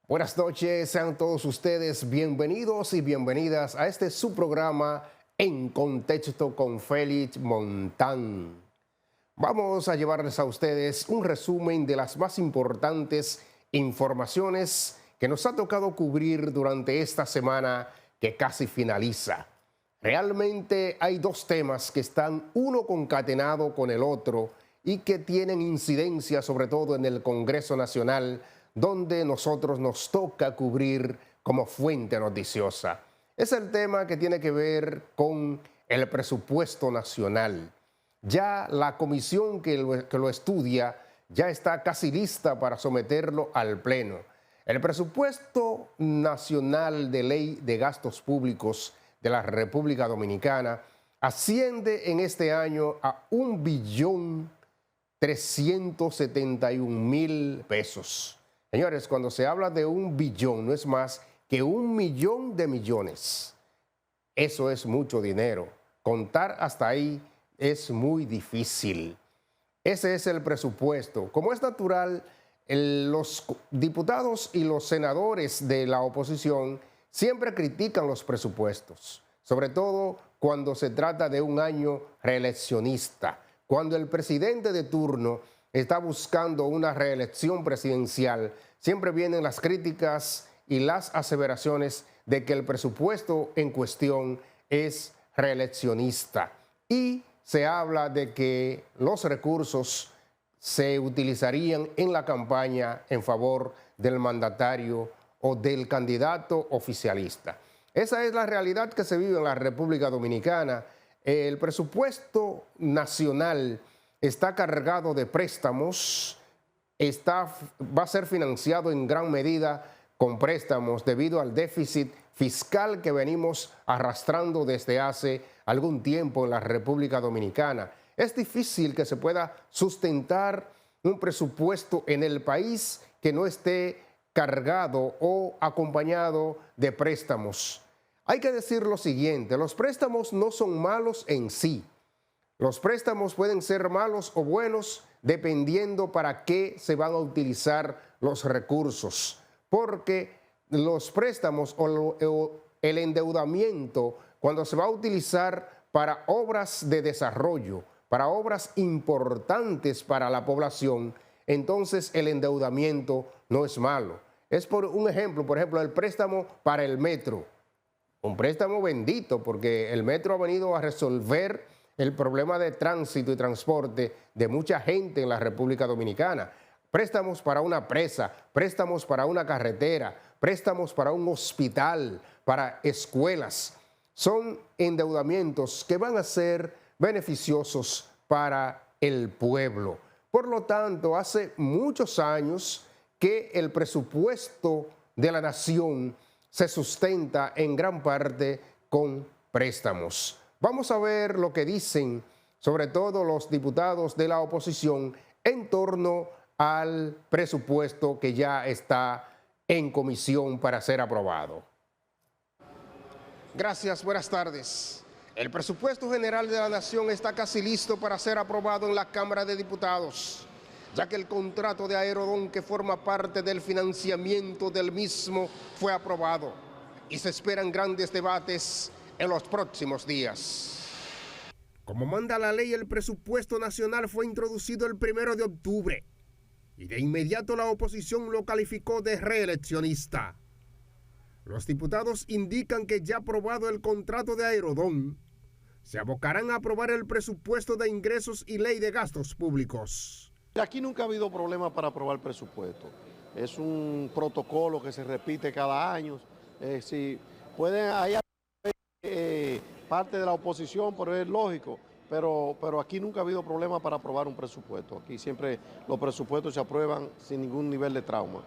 Buenas noches, sean todos ustedes bienvenidos y bienvenidas a este su programa En Contexto con Félix Montán. Vamos a llevarles a ustedes un resumen de las más importantes informaciones que nos ha tocado cubrir durante esta semana que casi finaliza. Realmente hay dos temas que están uno concatenado con el otro y que tienen incidencia sobre todo en el Congreso Nacional, donde nosotros nos toca cubrir como fuente noticiosa. Es el tema que tiene que ver con el presupuesto nacional. Ya la comisión que lo estudia ya está casi lista para someterlo al Pleno. El presupuesto nacional de ley de gastos públicos de la República Dominicana asciende en este año a 1.371.000 pesos. Señores, cuando se habla de 1 billón, no es más que 1.000.000 de millones. Eso es mucho dinero. Contar hasta ahí es muy difícil. Ese es el presupuesto. Como es natural, los diputados y los senadores de la oposición siempre critican los presupuestos, sobre todo cuando se trata de un año reeleccionista, cuando el presidente de turno está buscando una reelección presidencial. Siempre vienen las críticas y las aseveraciones de que el presupuesto en cuestión es reeleccionista. Y se habla de que los recursos se utilizarían en la campaña en favor del mandatario o del candidato oficialista. Esa es la realidad que se vive en la República Dominicana. El presupuesto nacional está cargado de préstamos, va a ser financiado en gran medida con préstamos debido al déficit fiscal que venimos arrastrando desde hace algún tiempo en la República Dominicana. Es difícil que se pueda sustentar un presupuesto en el país que no esté cargado o acompañado de préstamos. Hay que decir lo siguiente: los préstamos no son malos en sí. Los préstamos pueden ser malos o buenos dependiendo para qué se van a utilizar los recursos, porque los préstamos o el endeudamiento, cuando se va a utilizar para obras de desarrollo, para obras importantes para la población, entonces el endeudamiento no es malo. Es por un ejemplo, el préstamo para el metro, un préstamo bendito, porque el metro ha venido a resolver el problema de tránsito y transporte de mucha gente en la República Dominicana. Préstamos para una presa, préstamos para una carretera, préstamos para un hospital, para escuelas. Son endeudamientos que van a ser beneficiosos para el pueblo. Por lo tanto, hace muchos años que el presupuesto de la nación se sustenta en gran parte con préstamos. Vamos a ver lo que dicen sobre todo los diputados de la oposición en torno al presupuesto que ya está en comisión para ser aprobado. Gracias, buenas tardes. El presupuesto general de la nación está casi listo para ser aprobado en la Cámara de Diputados, ya que el contrato de Aerodón, que forma parte del financiamiento del mismo, fue aprobado y se esperan grandes debates en los próximos días. Como manda la ley, el presupuesto nacional fue introducido el 1 de octubre y de inmediato la oposición lo calificó de reeleccionista. Los diputados indican que ya aprobado el contrato de Aerodón, se abocarán a aprobar el presupuesto de ingresos y ley de gastos públicos. Aquí nunca ha habido problema para aprobar presupuesto. Es un protocolo que se repite cada año. Si pueden, hay parte de la oposición, pero es lógico. Pero aquí nunca ha habido problema para aprobar un presupuesto. Aquí siempre los presupuestos se aprueban sin ningún nivel de trauma.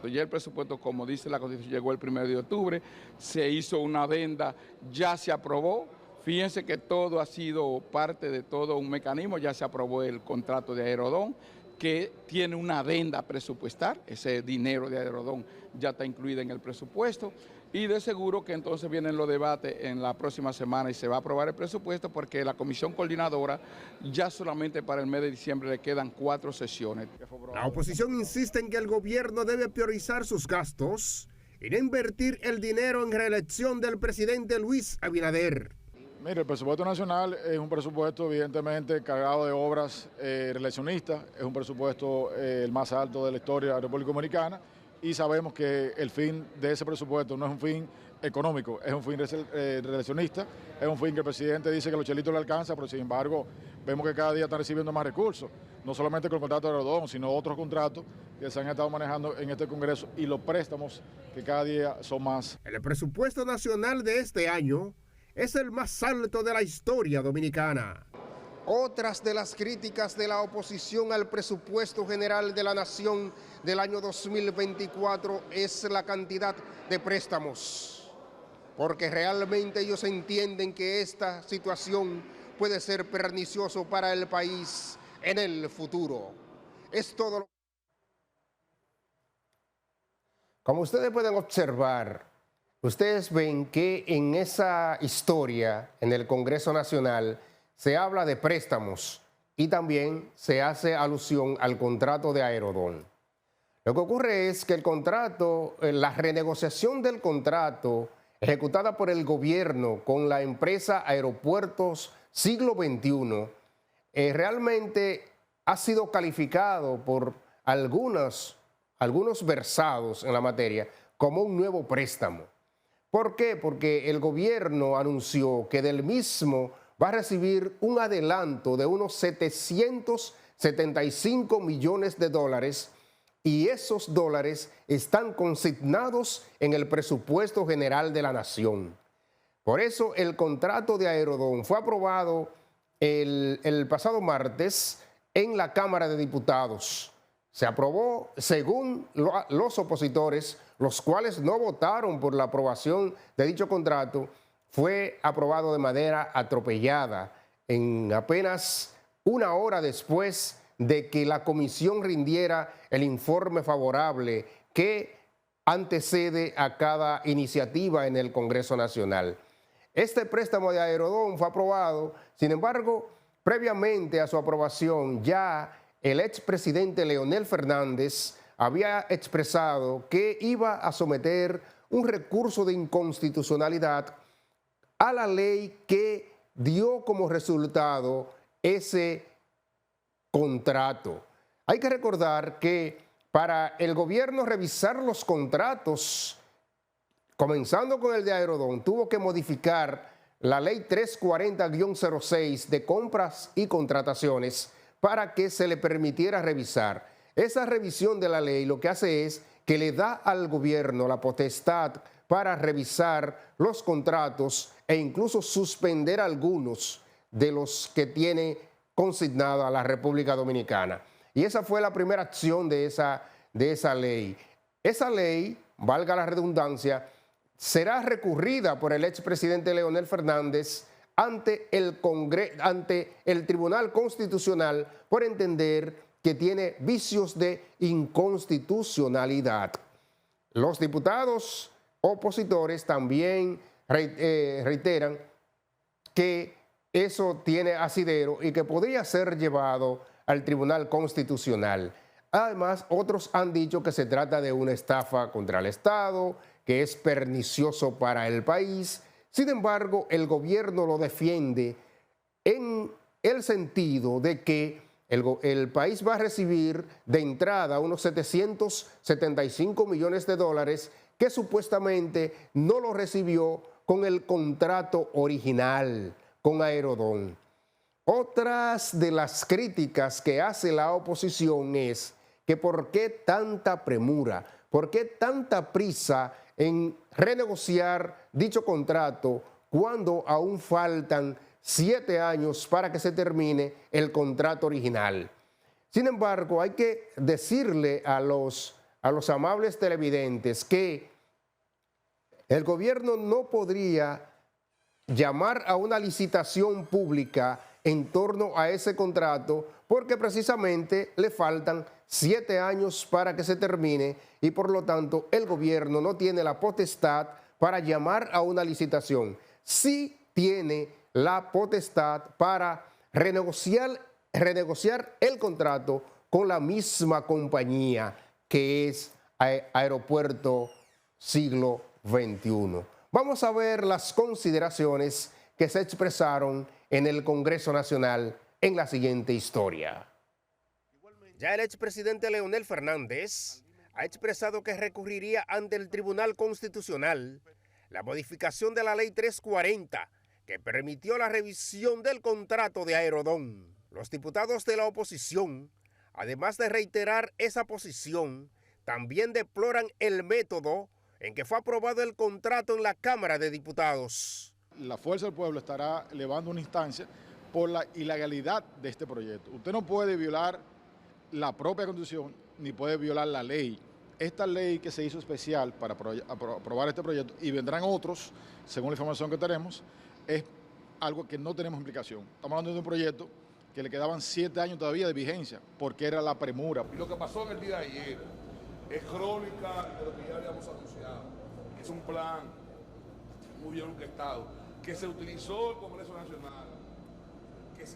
Ya el presupuesto, como dice la Constitución, llegó el 1 de octubre, se hizo una adenda, ya se aprobó. Fíjense que todo ha sido parte de todo un mecanismo, ya se aprobó el contrato de Aerodón, que tiene una adenda presupuestal, ese dinero de Aerodón ya está incluido en el presupuesto, y de seguro que entonces vienen los debates en la próxima semana y se va a aprobar el presupuesto porque la comisión coordinadora ya solamente para el mes de diciembre le quedan 4 sesiones. La oposición insiste en que el gobierno debe priorizar sus gastos y no invertir el dinero en reelección del presidente Luis Abinader. Mire, el presupuesto nacional es un presupuesto evidentemente cargado de obras reeleccionistas, es un presupuesto el más alto de la historia de la República Dominicana y sabemos que el fin de ese presupuesto no es un fin económico, es un fin reeleccionista, es un fin que el presidente dice que los chelitos le alcanza, pero sin embargo vemos que cada día están recibiendo más recursos, no solamente con el contrato de Aerodón, sino otros contratos que se han estado manejando en este Congreso y los préstamos que cada día son más. El presupuesto nacional de este año es el más alto de la historia dominicana. Otras de las críticas de la oposición al presupuesto general de la nación del año 2024 es la cantidad de préstamos, porque realmente ellos entienden que esta situación puede ser pernicioso para el país en el futuro. Es todo. Como ustedes pueden observar, ustedes ven que en esa historia, en el Congreso Nacional, se habla de préstamos y también se hace alusión al contrato de Aerodón. Lo que ocurre es que el contrato, la renegociación del contrato ejecutada por el gobierno con la empresa Aeropuertos Siglo XXI, realmente ha sido calificado por algunos versados en la materia como un nuevo préstamo. ¿Por qué? Porque el gobierno anunció que del mismo va a recibir un adelanto de unos 775 millones de dólares y esos dólares están consignados en el presupuesto general de la nación. Por eso el contrato de Aerodón fue aprobado el pasado martes en la Cámara de Diputados. Se aprobó según los opositores, los cuales no votaron por la aprobación de dicho contrato. Fue aprobado de manera atropellada en apenas una hora después de que la comisión rindiera el informe favorable que antecede a cada iniciativa en el Congreso Nacional. Este préstamo de Aerodón fue aprobado, sin embargo, previamente a su aprobación ya el expresidente Leonel Fernández había expresado que iba a someter un recurso de inconstitucionalidad a la ley que dio como resultado ese contrato. Hay que recordar que para el gobierno revisar los contratos, comenzando con el de Aerodón, tuvo que modificar la ley 340-06 de compras y contrataciones para que se le permitiera revisar. Esa revisión de la ley lo que hace es que le da al gobierno la potestad para revisar los contratos e incluso suspender algunos de los que tiene consignado a la República Dominicana. Y esa fue la primera acción de esa ley. Esa ley, valga la redundancia, será recurrida por el expresidente Leonel Fernández ante el Tribunal Constitucional por entender que tiene vicios de inconstitucionalidad. Los diputados opositores también reiteran que eso tiene asidero y que podría ser llevado al Tribunal Constitucional. Además, otros han dicho que se trata de una estafa contra el Estado, que es pernicioso para el país. Sin embargo, el gobierno lo defiende en el sentido de que el país va a recibir de entrada unos 775 millones de dólares que supuestamente no lo recibió con el contrato original con Aerodón. Otras de las críticas que hace la oposición es que por qué tanta premura, por qué tanta prisa en renegociar dicho contrato cuando aún faltan 7 años para que se termine el contrato original. Sin embargo, hay que decirle a los amables televidentes que el gobierno no podría llamar a una licitación pública en torno a ese contrato, porque precisamente le faltan 7 años para que se termine y por lo tanto el gobierno no tiene la potestad para llamar a una licitación. Sí tiene la potestad para renegociar el contrato con la misma compañía que es Aeropuerto Siglo XXI. Vamos a ver las consideraciones que se expresaron en el Congreso Nacional en la siguiente historia. Ya el expresidente Leonel Fernández ha expresado que recurriría ante el Tribunal Constitucional la modificación de la Ley 340 que permitió la revisión del contrato de Aerodón. Los diputados de la oposición, además de reiterar esa posición, también deploran el método en que fue aprobado el contrato en la Cámara de Diputados. La Fuerza del Pueblo estará elevando una instancia por la ilegalidad de este proyecto. Usted no puede violar la propia Constitución ni puede violar la ley. Esta ley que se hizo especial para aprobar este proyecto, y vendrán otros, según la información que tenemos, es algo que no tenemos implicación. Estamos hablando de un proyecto que le quedaban 7 años todavía de vigencia, porque era la premura. Y lo que pasó en el día de ayer es crónica de lo que ya habíamos anunciado. Es un plan muy bien orquestado, que se utilizó el Congreso Nacional, que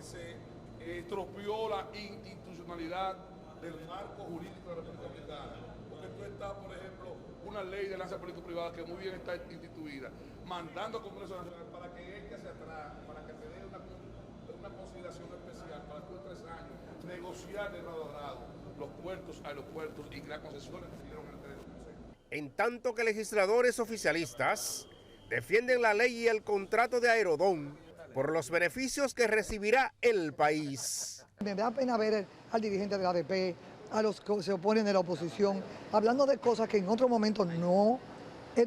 se estropeó la institucionalidad del marco jurídico de la República Dominicana. Porque tú estás, por ejemplo, una ley de alianza político-privada que muy bien está instituida, mandando al Congreso Nacional para que eche hacia atrás, para que te dé una consideración especial para que en 3 años negociar de grado a grado los puertos, aeropuertos y las concesiones que dieron el crédito. En tanto que legisladores oficialistas defienden la ley y el contrato de Aerodón por los beneficios que recibirá el país. Me da pena ver al dirigente de la ADP, a los que se oponen de la oposición, hablando de cosas que en otro momento no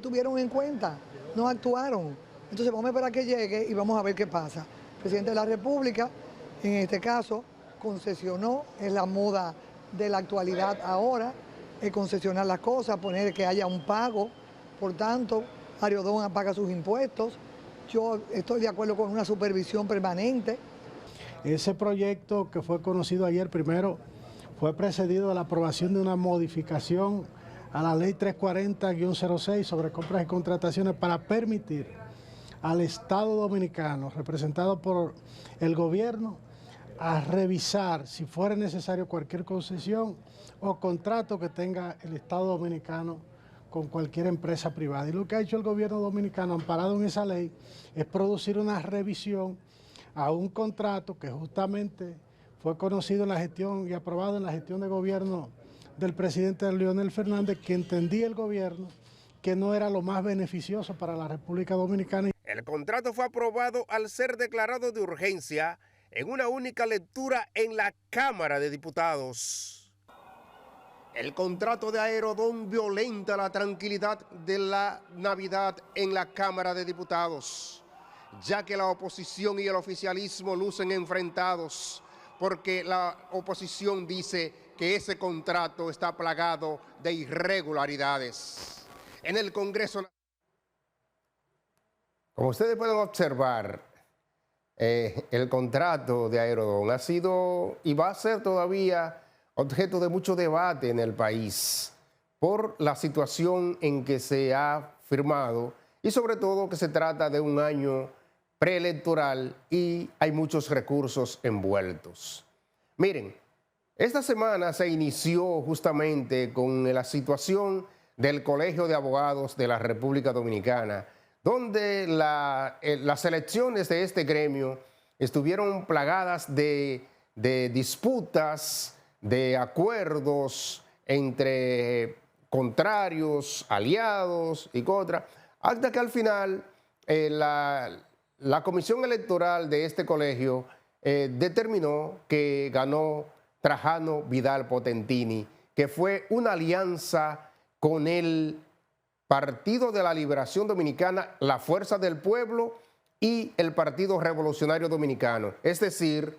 tuvieron en cuenta, no actuaron. Entonces vamos a esperar que llegue y vamos a ver qué pasa. El presidente de la República, en este caso, concesionó, es la moda de la actualidad ahora, concesionar las cosas, poner que haya un pago, por tanto, Aerodón paga sus impuestos. Yo estoy de acuerdo con una supervisión permanente. Ese proyecto que fue conocido ayer primero fue precedido de la aprobación de una modificación a la Ley 340-06 sobre compras y contrataciones para permitir al Estado Dominicano, representado por el gobierno, a revisar si fuera necesario cualquier concesión o contrato que tenga el Estado Dominicano con cualquier empresa privada. Y lo que ha hecho el gobierno dominicano, amparado en esa ley, es producir una revisión a un contrato que justamente fue conocido en la gestión y aprobado en la gestión de gobierno del presidente Leonel Fernández, que entendía el gobierno que no era lo más beneficioso para la República Dominicana. El contrato fue aprobado al ser declarado de urgencia en una única lectura en la Cámara de Diputados. El contrato de Aerodón violenta la tranquilidad de la Navidad en la Cámara de Diputados, ya que la oposición y el oficialismo lucen enfrentados, porque la oposición dice que ese contrato está plagado de irregularidades. En el Congreso, como ustedes pueden observar, el contrato de Aerodón ha sido y va a ser todavía objeto de mucho debate en el país por la situación en que se ha firmado y sobre todo que se trata de un año preelectoral y hay muchos recursos envueltos. Miren, esta semana se inició justamente con la situación del Colegio de Abogados de la República Dominicana, donde las elecciones de este gremio estuvieron plagadas de disputas, de acuerdos entre contrarios, aliados y contra, hasta que al final la comisión electoral de este colegio determinó que ganó Trajano Vidal Potentini, que fue una alianza con el Partido de la Liberación Dominicana, la Fuerza del Pueblo y el Partido Revolucionario Dominicano, es decir,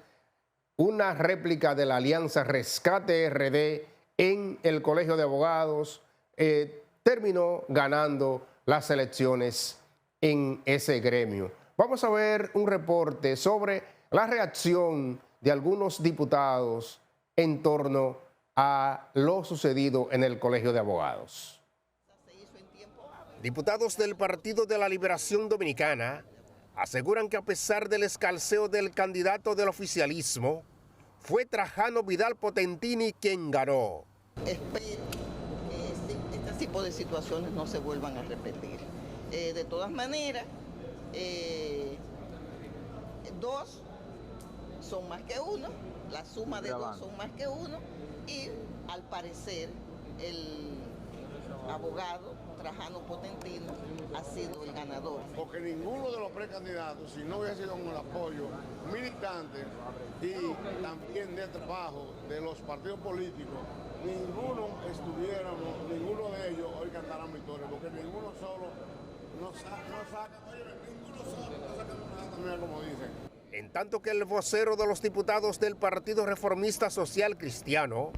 una réplica de la alianza Rescate RD en el Colegio de Abogados, terminó ganando las elecciones en ese gremio. Vamos a ver un reporte sobre la reacción de algunos diputados en torno a lo sucedido en el Colegio de Abogados. Diputados del Partido de la Liberación Dominicana aseguran que a pesar del escalceo del candidato del oficialismo, fue Trajano Vidal Potentini quien ganó. Espero que este tipo de situaciones no se vuelvan a repetir. De todas maneras, dos son más que uno, la suma de dos son más que uno, y al parecer el abogado Trajano Potentino ha sido el ganador. Porque ninguno de los precandidatos, si no hubiera sido con el apoyo militante y también de trabajo de los partidos políticos, ninguno de ellos hoy cantarán victoria, porque ninguno solo no saca nada, como dicen. En tanto que el vocero de los diputados del Partido Reformista Social Cristiano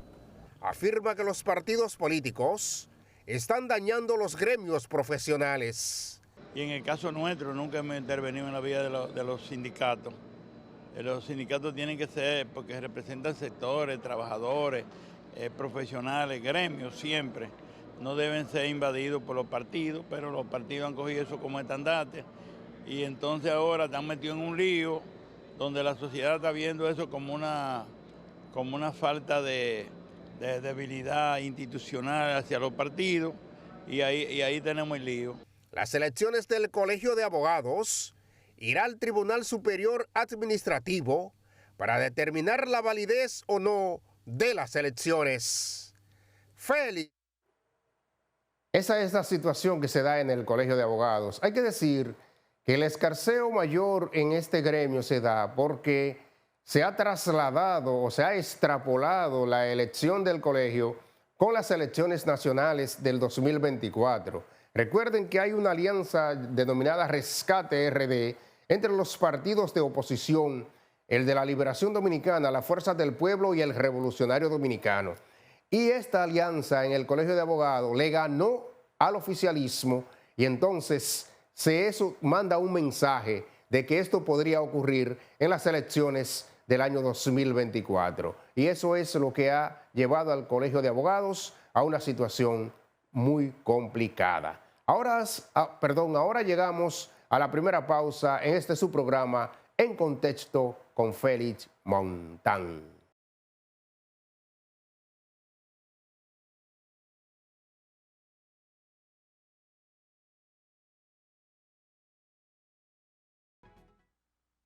afirma que los partidos políticos están dañando los gremios profesionales. Y en el caso nuestro nunca hemos intervenido en la vida de los sindicatos. Los sindicatos tienen que ser, porque representan sectores, trabajadores, profesionales, gremios siempre. No deben ser invadidos por los partidos, pero los partidos han cogido eso como estandarte. Y entonces ahora están metidos en un lío donde la sociedad está viendo eso como una falta de debilidad institucional hacia los partidos, y ahí tenemos el lío. Las elecciones del Colegio de Abogados irá al Tribunal Superior Administrativo para determinar la validez o no de las elecciones. Félix. Esa es la situación que se da en el Colegio de Abogados. Hay que decir que el escarceo mayor en este gremio se da porque se ha trasladado o se ha extrapolado la elección del colegio con las elecciones nacionales del 2024. Recuerden que hay una alianza denominada Rescate RD entre los partidos de oposición, el de la Liberación Dominicana, la Fuerza del Pueblo y el Revolucionario Dominicano. Y esta alianza en el Colegio de Abogados le ganó al oficialismo, y entonces eso manda un mensaje de que esto podría ocurrir en las elecciones del año 2024. Y eso es lo que ha llevado al Colegio de Abogados a una situación muy complicada. Ahora llegamos a la primera pausa en este su programa En Contexto con Félix Montán.